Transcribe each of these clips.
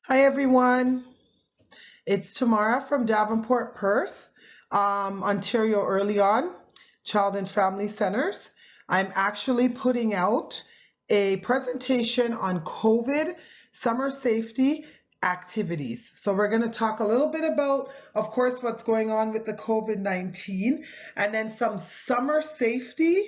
Hi everyone, it's Tamara from Davenport-Perth, Ontario Early On, Child and Family Centers. I'm actually putting out a presentation on COVID summer safety activities. So we're going to talk a little bit about, of course, what's going on with the COVID-19 and then some summer safety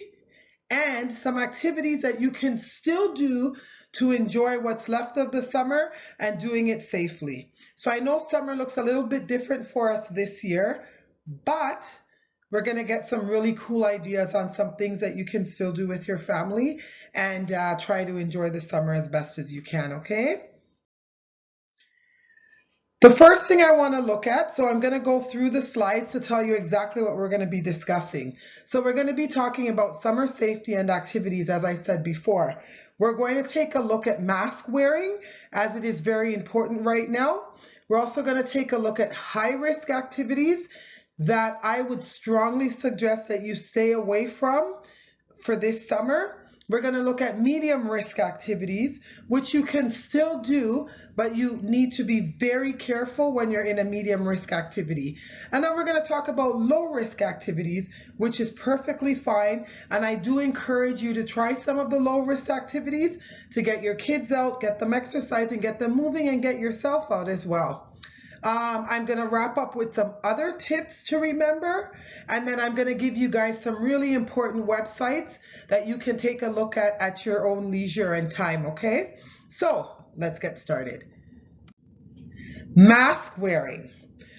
and some activities that you can still do to enjoy what's left of the summer and doing it safely. So I know summer looks a little bit different for us this year, but we're going to get some really cool ideas on some things that you can still do with your family and try to enjoy the summer as best as you can, okay? The first thing I want to look at, so I'm going to go through the slides to tell you exactly what we're going to be discussing. So we're going to be talking about summer safety and activities, as I said before. We're going to take a look at mask wearing, as it is very important right now. We're also going to take a look at high-risk activities that I would strongly suggest that you stay away from for this summer. We're going to look at medium risk activities, which you can still do, but you need to be very careful when you're in a medium risk activity. And then we're going to talk about low risk activities, which is perfectly fine. And I do encourage you to try some of the low risk activities to get your kids out, get them exercising, get them moving, and get yourself out as well. I'm going to wrap up with some other tips to remember, and then I'm going to give you guys some really important websites that you can take a look at your own leisure and time, okay? So let's get started. Mask wearing.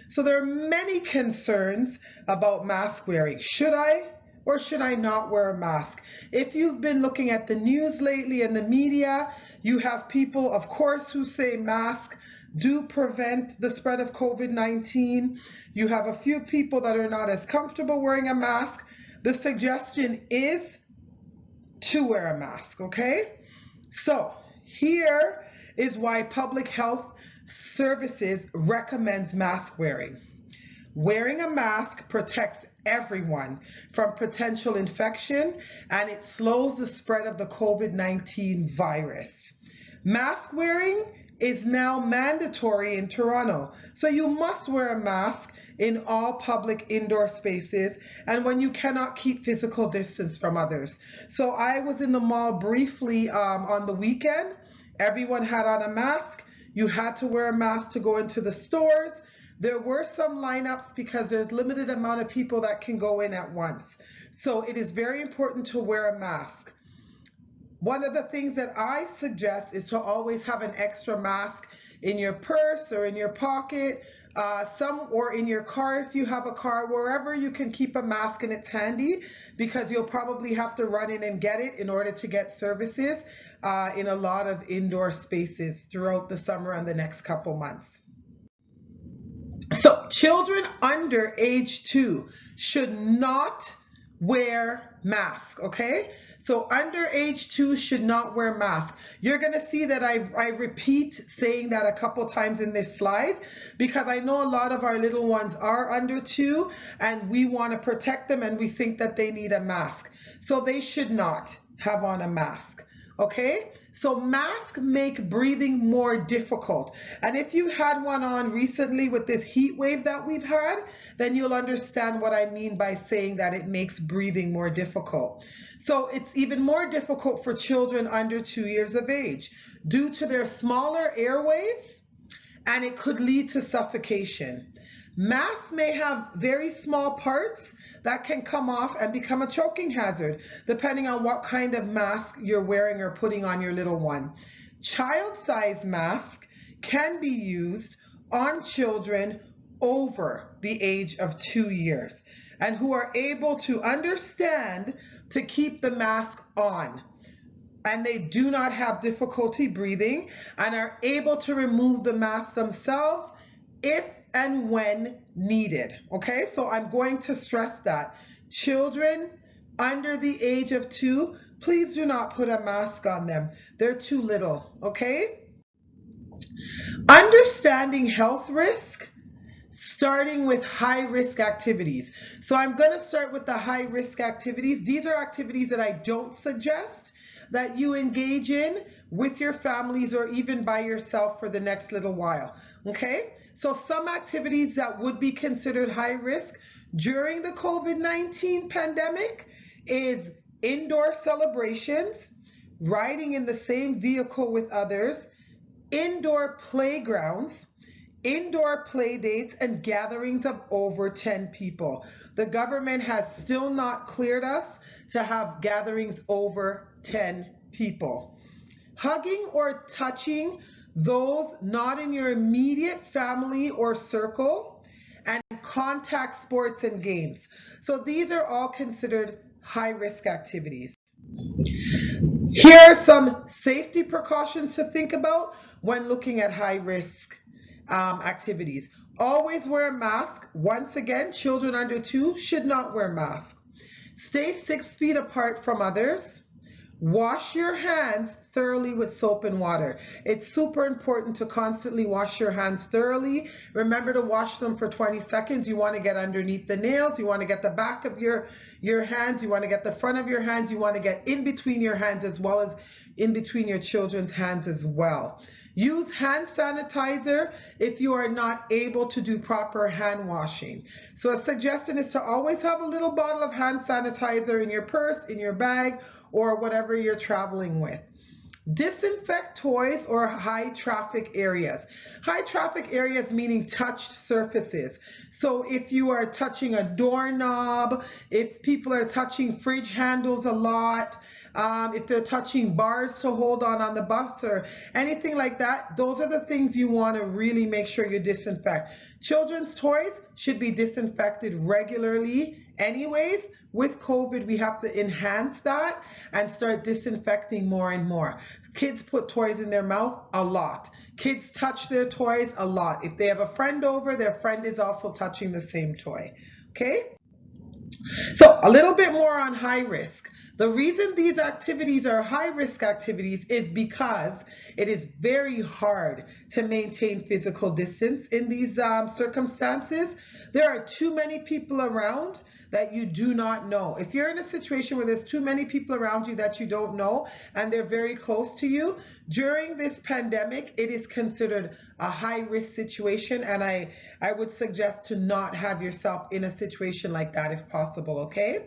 So there are many concerns about mask wearing. Should I or should I not wear a mask? If you've been looking at the news lately and the media, you have people, of course, who say masks do prevent the spread of COVID-19. You have a few people that are not as comfortable wearing a mask. The suggestion is to wear a mask, okay? So here is why Public Health Services recommends mask wearing. Wearing a mask protects everyone from potential infection, and it slows the spread of the COVID-19 virus. Mask wearing is now mandatory in Toronto. So you must wear a mask in all public indoor spaces and when you cannot keep physical distance from others. So I was in the mall briefly on the weekend. Everyone had on a mask. You had to wear a mask to go into the stores. There were some lineups because there's limited amount of people that can go in at once. So it is very important to wear a mask. One of the things that I suggest is to always have an extra mask in your purse or in your pocket, or in your car if you have a car, wherever you can keep a mask and it's handy, because you'll probably have to run in and get it in order to get services in a lot of indoor spaces throughout the summer and the next couple months. So children under age 2 should not wear masks, okay? So under age 2 should not wear masks. You're going to see that I repeat saying that a couple times in this slide because I know a lot of our little ones are under 2 and we want to protect them and we think that they need a mask. So they should not have on a mask, okay? So masks make breathing more difficult. And if you had one on recently with this heat wave that we've had, then you'll understand what I mean by saying that it makes breathing more difficult. So it's even more difficult for children under 2 years of age due to their smaller airways, and it could lead to suffocation. Masks may have very small parts that can come off and become a choking hazard, depending on what kind of mask you're wearing or putting on your little one. Child-sized masks can be used on children over the age of 2 years and who are able to understand to keep the mask on, and they do not have difficulty breathing and are able to remove the mask themselves if and when needed, okay? So I'm going to stress that. Children under the age of 2, please do not put a mask on them. They're too little, okay? Understanding health risk, starting with high-risk activities. So I'm going to start with the high-risk activities. These are activities that I don't suggest. that you engage in with your families or even by yourself for the next little while. Okay, so some activities that would be considered high risk during the COVID-19 pandemic is indoor celebrations, riding in the same vehicle with others, indoor playgrounds, indoor play dates, and gatherings of over 10 people. The government has still not cleared us to have gatherings over 10 people. Hugging or touching those not in your immediate family or circle, and contact sports and games. So these are all considered high-risk activities. Here are some safety precautions to think about when looking at high-risk activities. Always wear a mask. Once again, children under 2 should not wear masks. Stay 6 feet apart from others. Wash your hands thoroughly with soap and water. It's super important to constantly wash your hands thoroughly. Remember to wash them for 20 seconds. You want to get underneath the nails. You want to get the back of your hands. You want to get the front of your hands. You want to get in between your hands as well as in between your children's hands as well. Use hand sanitizer if you are not able to do proper hand washing. So a suggestion is to always have a little bottle of hand sanitizer in your purse, in your bag, or whatever you're traveling with. Disinfect toys or high traffic areas. High traffic areas meaning touched surfaces. So if you are touching a doorknob, if people are touching fridge handles a lot, if they're touching bars to hold on the bus or anything like that, those are the things you want to really make sure you disinfect. Children's toys should be disinfected regularly anyways. With COVID, we have to enhance that and start disinfecting more and more. Kids put toys in their mouth a lot. Kids touch their toys a lot. If they have a friend over, their friend is also touching the same toy. Okay? So a little bit more on high risk. The reason these activities are high-risk activities is because it is very hard to maintain physical distance in these circumstances. There are too many people around that you do not know. If you're in a situation where there's too many people around you that you don't know and they're very close to you, during this pandemic, it is considered a high-risk situation, and I would suggest to not have yourself in a situation like that if possible, okay?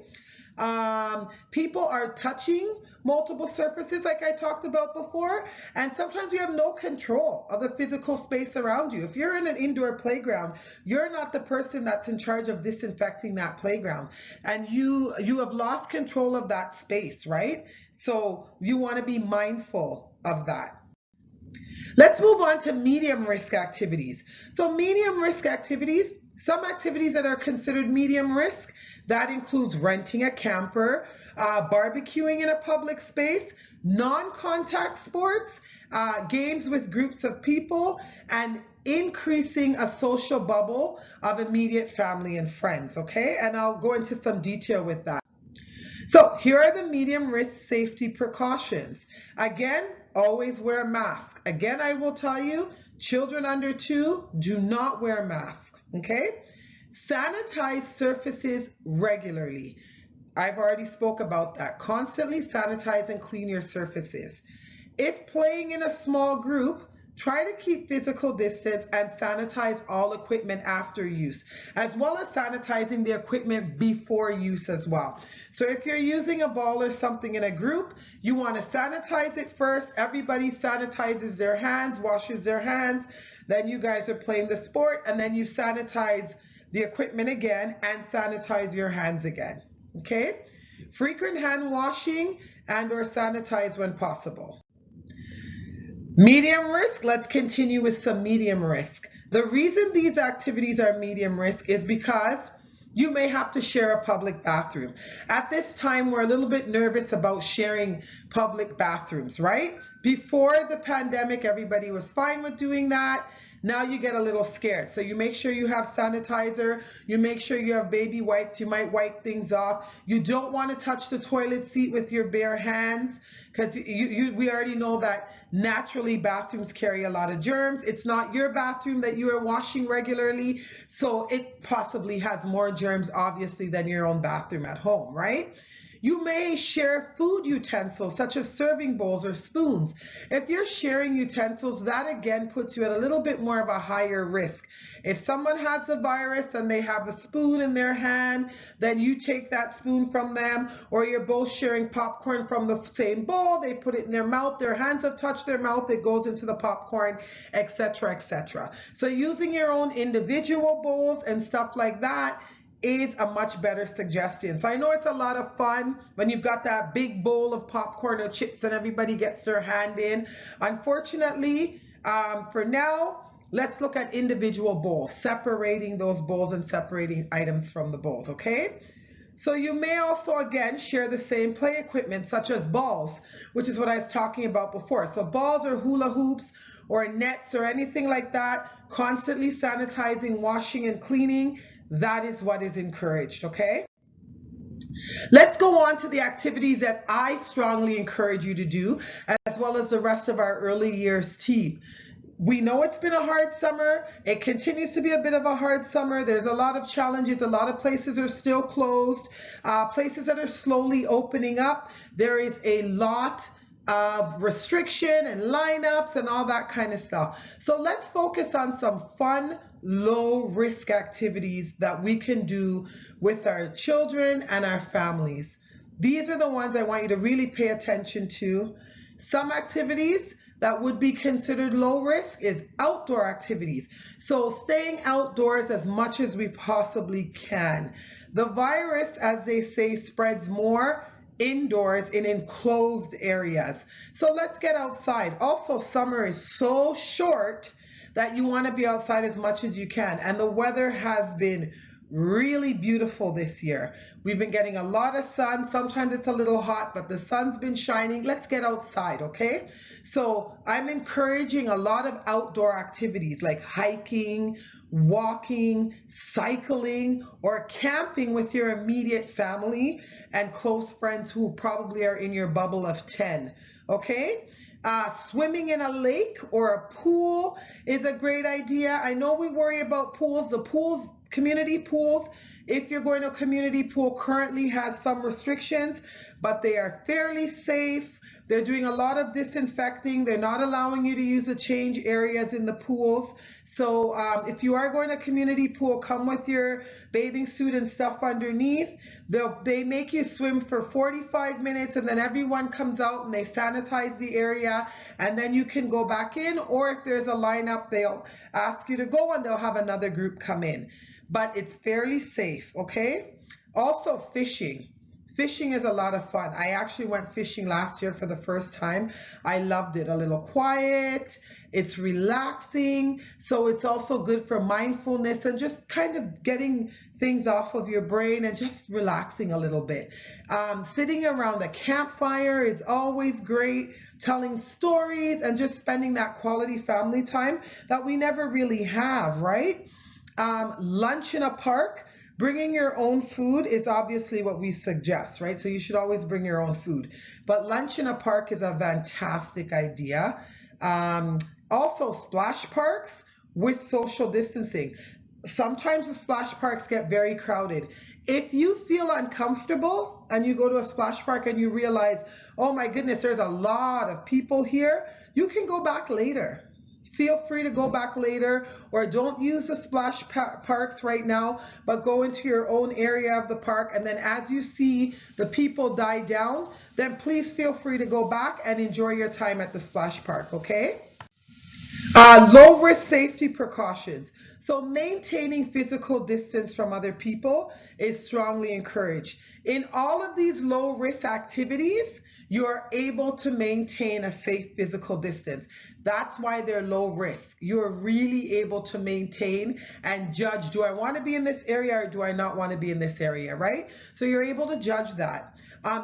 People are touching multiple surfaces like I talked about before, and sometimes you have no control of the physical space around you. If you're in an indoor playground, you're not the person that's in charge of disinfecting that playground, and you have lost control of that space, right? So you want to be mindful of that. Let's move on to medium risk activities. So medium risk activities, some activities that are considered medium risk, that includes renting a camper, barbecuing in a public space, non-contact sports, games with groups of people, and increasing a social bubble of immediate family and friends, okay? And I'll go into some detail with that. So here are the medium risk safety precautions. Again, always wear a mask. Again, I will tell you, children under 2 do not wear masks, okay? Sanitize surfaces regularly. I've already spoke about that. Constantly sanitize and clean your surfaces. If playing in a small group, try to keep physical distance and sanitize all equipment after use, as well as sanitizing the equipment before use as well. So if you're using a ball or something in a group, you want to sanitize it first. Everybody sanitizes their hands, washes their hands. Then you guys are playing the sport, and then you sanitize the equipment again and sanitize your hands again, okay? Frequent hand washing and or sanitize when possible. Medium risk, let's continue with some medium risk. The reason these activities are medium risk is because you may have to share a public bathroom. At this time, we're a little bit nervous about sharing public bathrooms, right? Before the pandemic, everybody was fine with doing that. Now you get a little scared. So you make sure you have sanitizer, you make sure you have baby wipes, you might wipe things off. You don't want to touch the toilet seat with your bare hands, because we already know that naturally bathrooms carry a lot of germs. It's not your bathroom that you are washing regularly, so it possibly has more germs obviously than your own bathroom at home, right? You may share food utensils such as serving bowls or spoons. If you're sharing utensils, that again puts you at a little bit more of a higher risk. If someone has the virus and they have a spoon in their hand, then you take that spoon from them, or you're both sharing popcorn from the same bowl, they put it in their mouth, their hands have touched their mouth, it goes into the popcorn, etc., etc. So using your own individual bowls and stuff like that is a much better suggestion. So I know it's a lot of fun when you've got that big bowl of popcorn or chips and everybody gets their hand in. Unfortunately, for now, let's look at individual bowls, separating those bowls and separating items from the bowls, okay? So you may also, again, share the same play equipment such as balls, which is what I was talking about before. So balls or hula hoops or nets or anything like that, constantly sanitizing, washing, and cleaning, that is what is encouraged, okay? Let's go on to the activities that I strongly encourage you to do, as well as the rest of our early years team. We know it's been a hard summer. It continues to be a bit of a hard summer. There's a lot of challenges. A lot of places are still closed. Places that are slowly opening up. There is a lot of restriction and lineups and all that kind of stuff. So let's focus on some fun, low risk activities that we can do with our children and our families. These are the ones I want you to really pay attention to. Some activities that would be considered low risk is outdoor activities. So staying outdoors as much as we possibly can. The virus, as they say, spreads more indoors in enclosed areas. So let's get outside. Also, summer is so short that you want to be outside as much as you can. And the weather has been really beautiful this year. We've been getting a lot of sun. Sometimes it's a little hot, but the sun's been shining. Let's get outside, okay? So I'm encouraging a lot of outdoor activities like hiking, walking, cycling, or camping with your immediate family and close friends who probably are in your bubble of 10, okay? Swimming in a lake or a pool is a great idea. I know we worry about pools. The pools, community pools, if you're going to a community pool, currently has some restrictions, but they are fairly safe. They're doing a lot of disinfecting. They're not allowing you to use the change areas in the pools. So if you are going to a community pool, come with your bathing suit and stuff underneath. They make you swim for 45 minutes and then everyone comes out and they sanitize the area and then you can go back in, or if there's a lineup, they'll ask you to go and they'll have another group come in. But it's fairly safe, okay? Also fishing. Fishing is a lot of fun. I actually went fishing last year for the first time. I loved it. A little quiet, it's relaxing, so it's also good for mindfulness and just kind of getting things off of your brain and just relaxing a little bit. Sitting around a campfire is always great, telling stories and just spending that quality family time that we never really have, right? Lunch in a park. Bringing your own food is obviously what we suggest, right? So you should always bring your own food. But lunch in a park is a fantastic idea. Also, splash parks with social distancing. Sometimes the splash parks get very crowded. If you feel uncomfortable and you go to a splash park and you realize, oh my goodness, there's a lot of people here, you can go back later. Feel free to go back later, or don't use the splash parks right now, but go into your own area of the park, and then as you see the people die down, then please feel free to go back and enjoy your time at the splash park, okay? Low risk safety precautions. So maintaining physical distance from other people is strongly encouraged. In all of these low risk activities, you are able to maintain a safe physical distance. That's why they're low risk. You're really able to maintain and judge, do I want to be in this area or do I not want to be in this area, right? So you're able to judge that.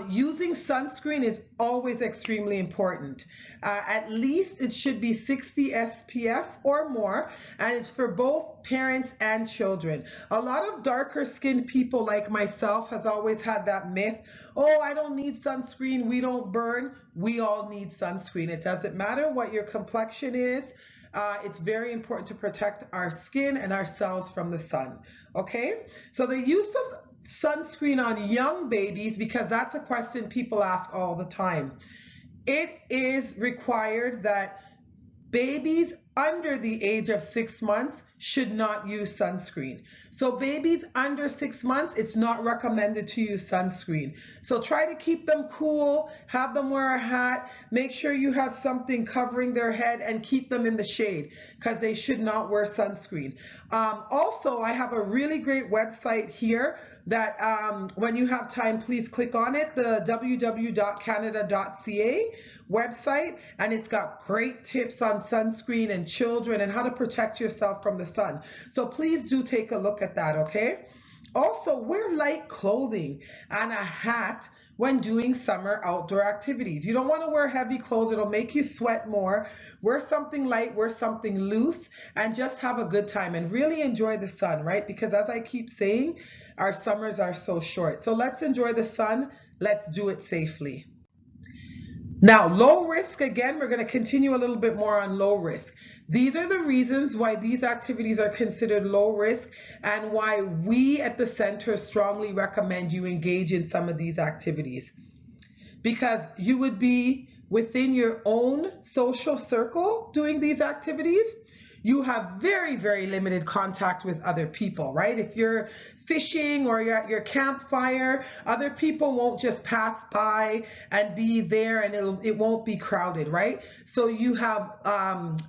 Using sunscreen is always extremely important. At least it should be 60 SPF or more, and it's for both parents and children. A lot of darker skinned people like myself has always had that myth, oh, I don't need sunscreen, we don't burn. We all need sunscreen. It doesn't matter what your complexion is. It's very important to protect our skin and ourselves from the sun, okay? So the use of sunscreen on young babies, because that's a question people ask all the time. It is required that babies under the age of 6 months should not use sunscreen. So babies under 6 months, it's not recommended to use sunscreen. So try to keep them cool, have them wear a hat, make sure you have something covering their head, and keep them in the shade because they should not wear sunscreen. Also, I have a really great website here that when you have time, please click on it, the www.canada.ca website, and it's got great tips on sunscreen and children and how to protect yourself from the sun. So please do take a look at that, okay? Also, wear light clothing and a hat when doing summer outdoor activities. You don't want to wear heavy clothes, it'll make you sweat more. Wear something light, wear something loose, and just have a good time and really enjoy the sun, right? Because as I keep saying, our summers are so short. So let's enjoy the sun, let's do it safely. Now, low risk, again, we're going to continue a little bit more on low risk. These are the reasons why these activities are considered low risk and why we at the center strongly recommend you engage in some of these activities. Because you would be within your own social circle doing these activities. You have very, very limited contact with other people, right? If you're fishing or you're at your campfire, other people won't just pass by and be there, and it won't be crowded, right? So you have,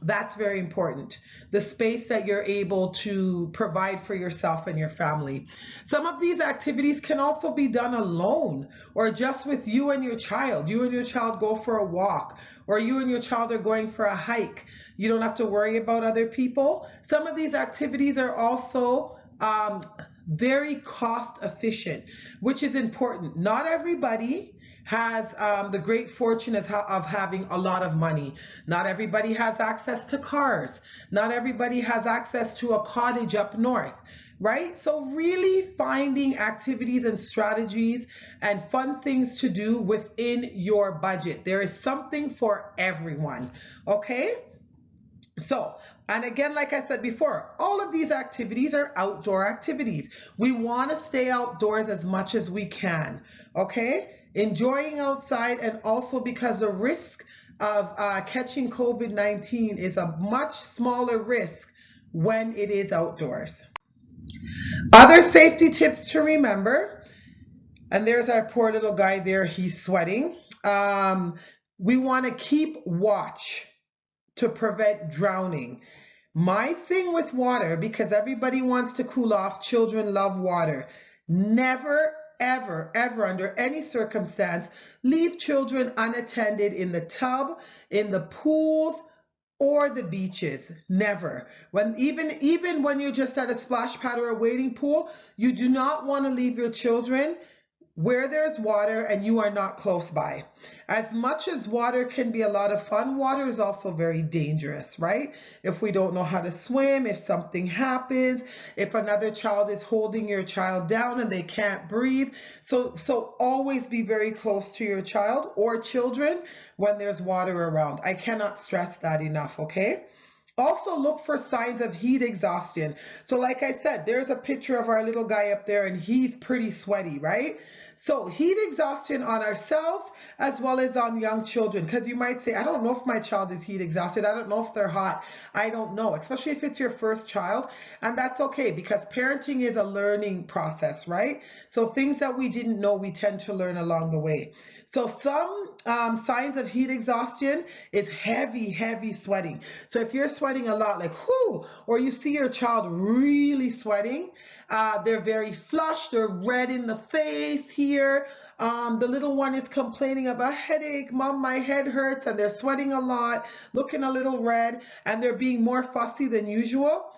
that's very important. The space that you're able to provide for yourself and your family. Some of these activities can also be done alone or just with you and your child. You and your child go for a walk, or you and your child are going for a hike. You don't have to worry about other people. Some of these activities are also very cost efficient, which is important. Not everybody has the great fortune of having a lot of money. Not everybody has access to cars. Not everybody has access to a cottage up north, right? So really finding activities and strategies and fun things to do within your budget. There is something for everyone, okay? So, and again, like I said before, all of these activities are outdoor activities. We want to stay outdoors as much as we can, okay? Enjoying outside, and also because the risk of catching COVID-19 is a much smaller risk when it is outdoors. Other safety tips to remember, and there's our poor little guy there, he's sweating. We want to keep watch to prevent drowning. My thing with water, because everybody wants to cool off, children love water. Never, ever, ever, under any circumstance, leave children unattended in the tub, in the pools, or the beaches. Never. Even when you're just at a splash pad or a wading pool, you do not want to leave your children where there's water and you are not close by. As much as water can be a lot of fun, water is also very dangerous, right? If we don't know how to swim, if something happens, if another child is holding your child down and they can't breathe. So always be very close to your child or children when there's water around. I cannot stress that enough, okay? Also look for signs of heat exhaustion. So like I said, there's a picture of our little guy up there and he's pretty sweaty, right? So heat exhaustion on ourselves as well as on young children, because you might say, I don't know if my child is heat exhausted. I don't know if they're hot. I don't know, especially if it's your first child. And that's okay, because parenting is a learning process, right? So things that we didn't know, we tend to learn along the way. So some signs of heat exhaustion is heavy sweating. So if you're sweating a lot, like whoo, or you see your child really sweating, they're very flushed, they're red in the face here. The little one is complaining of a headache. Mom, my head hurts, and they're sweating a lot, looking a little red, and they're being more fussy than usual.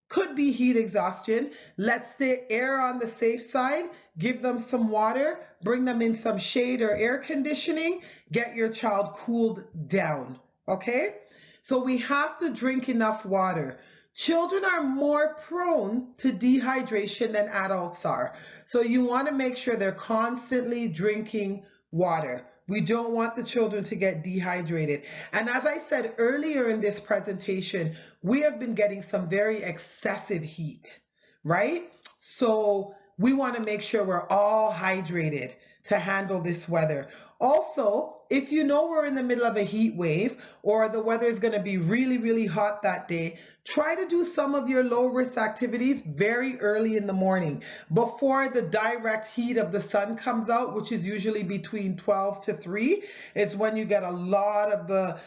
Could be heat exhaustion. Let's err on the safe side. Give them some water, bring them in some shade or air conditioning, get your child cooled down, okay? So we have to drink enough water. Children are more prone to dehydration than adults are. So you want to make sure they're constantly drinking water. We don't want the children to get dehydrated. And as I said earlier in this presentation, we have been getting some very excessive heat, right? So we want to make sure we're all hydrated to handle this weather. Also, if you know we're in the middle of a heat wave or the weather is going to be really, really hot that day, try to do some of your low risk activities very early in the morning before the direct heat of the sun comes out, which is usually between 12 to 3. It's when you get a lot of the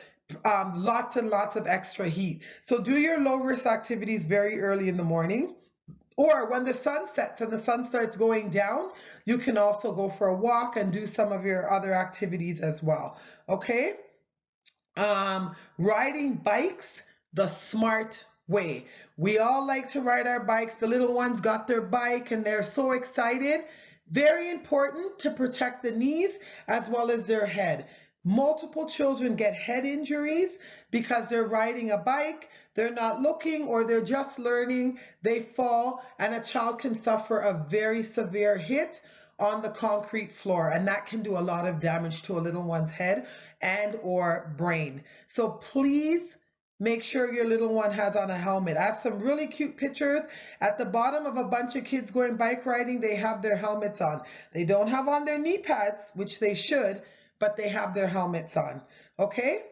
lots and lots of extra heat. So do your low risk activities very early in the morning. Or when the sun sets and the sun starts going down, you can also go for a walk and do some of your other activities as well. Okay? Riding bikes the smart way. We all like to ride our bikes. The little ones got their bike and they're so excited. Very important to protect the knees as well as their head. Multiple children get head injuries because they're riding a bike, they're not looking, or they're just learning, they fall, and a child can suffer a very severe hit on the concrete floor, and that can do a lot of damage to a little one's head and or brain. So please make sure your little one has on a helmet. I have some really cute pictures at the bottom of a bunch of kids going bike riding. They have their helmets on. They don't have on their knee pads, which they should, but they have their helmets on. Okay?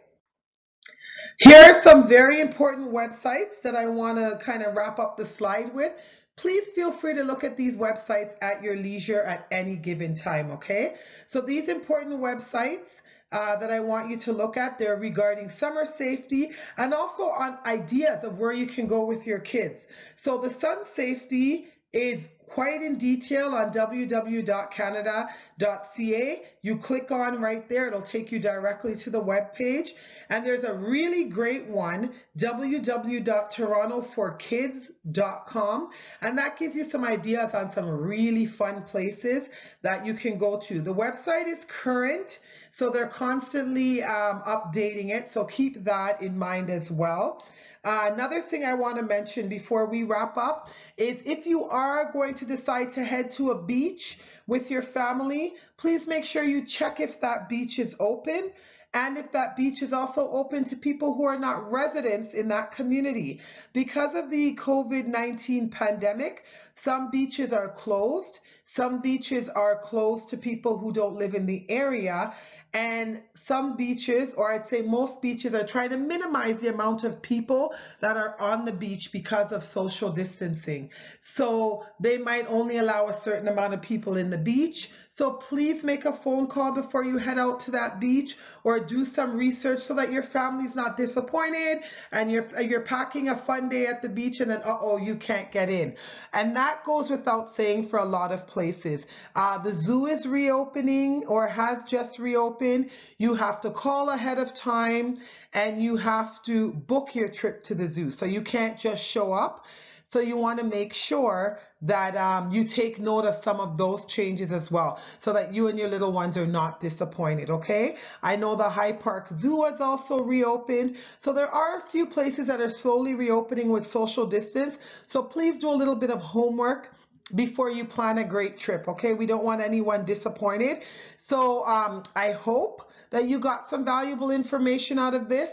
Here are some very important websites that I want to kind of wrap up the slide with. Please feel free to look at these websites at your leisure at any given time, okay? So these important websites that I want you to look at, they're regarding summer safety and also on ideas of where you can go with your kids. So the sun safety is quite in detail on www.canada.ca. You click on right there, it'll take you directly to the web page. And there's a really great one, www.torontoforkids.com, and that gives you some ideas on some really fun places that you can go to. The website is current, so they're constantly updating it, so keep that in mind as well. Another thing I want to mention before we wrap up is if you are going to decide to head to a beach with your family, please make sure you check if that beach is open and if that beach is also open to people who are not residents in that community. Because of the COVID-19 pandemic, some beaches are closed. Some beaches are closed to people who don't live in the area. And some beaches, or I'd say most beaches, are trying to minimize the amount of people that are on the beach because of social distancing. So they might only allow a certain amount of people in the beach. So please make a phone call before you head out to that beach, or do some research so that your family's not disappointed and you're packing a fun day at the beach and then you can't get in. And that goes without saying for a lot of places. The zoo is reopening or has just reopened. You have to call ahead of time and you have to book your trip to the zoo. So you can't just show up. So you want to make sure that you take note of some of those changes as well, so that you and your little ones are not disappointed, okay? I know the High Park Zoo has also reopened. So there are a few places that are slowly reopening with social distance. So please do a little bit of homework before you plan a great trip, okay? We don't want anyone disappointed. So I hope that you got some valuable information out of this.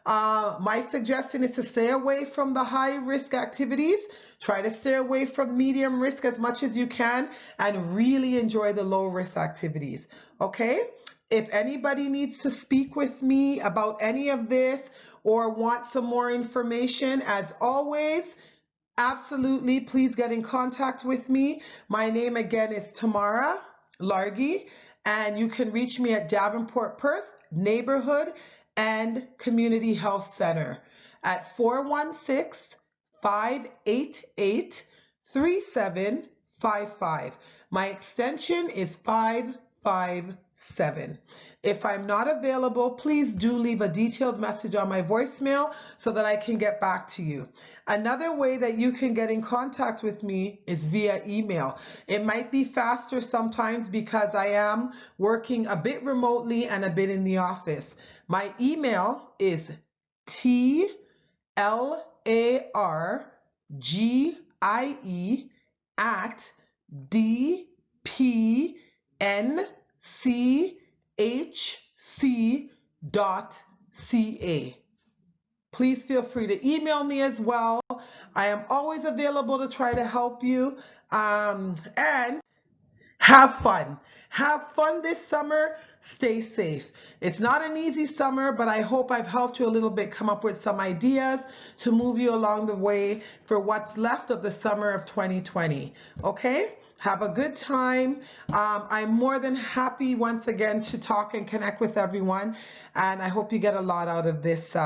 My suggestion is to stay away from the high risk activities. Try to stay away from medium risk as much as you can and really enjoy the low risk activities. Okay? If anybody needs to speak with me about any of this or want some more information, as always, absolutely, please get in contact with me. My name again is Tamara Largie, and you can reach me at Davenport-Perth Neighborhood and Community Health Center at 416-588-3755. My extension is 557. If I'm not available, please do leave a detailed message on my voicemail so that I can get back to you. Another way that you can get in contact with me is via email. It might be faster sometimes because I am working a bit remotely and a bit in the office. My email is tlargie@dpnchc.ca. please feel free to email me as well. I am always available to try to help you. And have fun. Have fun this summer. Stay safe. It's not an easy summer, but I hope I've helped you a little bit come up with some ideas to move you along the way for what's left of the summer of 2020. Okay? Have a good time. I'm more than happy once again to talk and connect with everyone. And I hope you get a lot out of this,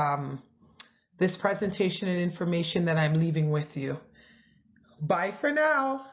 this presentation and information that I'm leaving with you. Bye for now.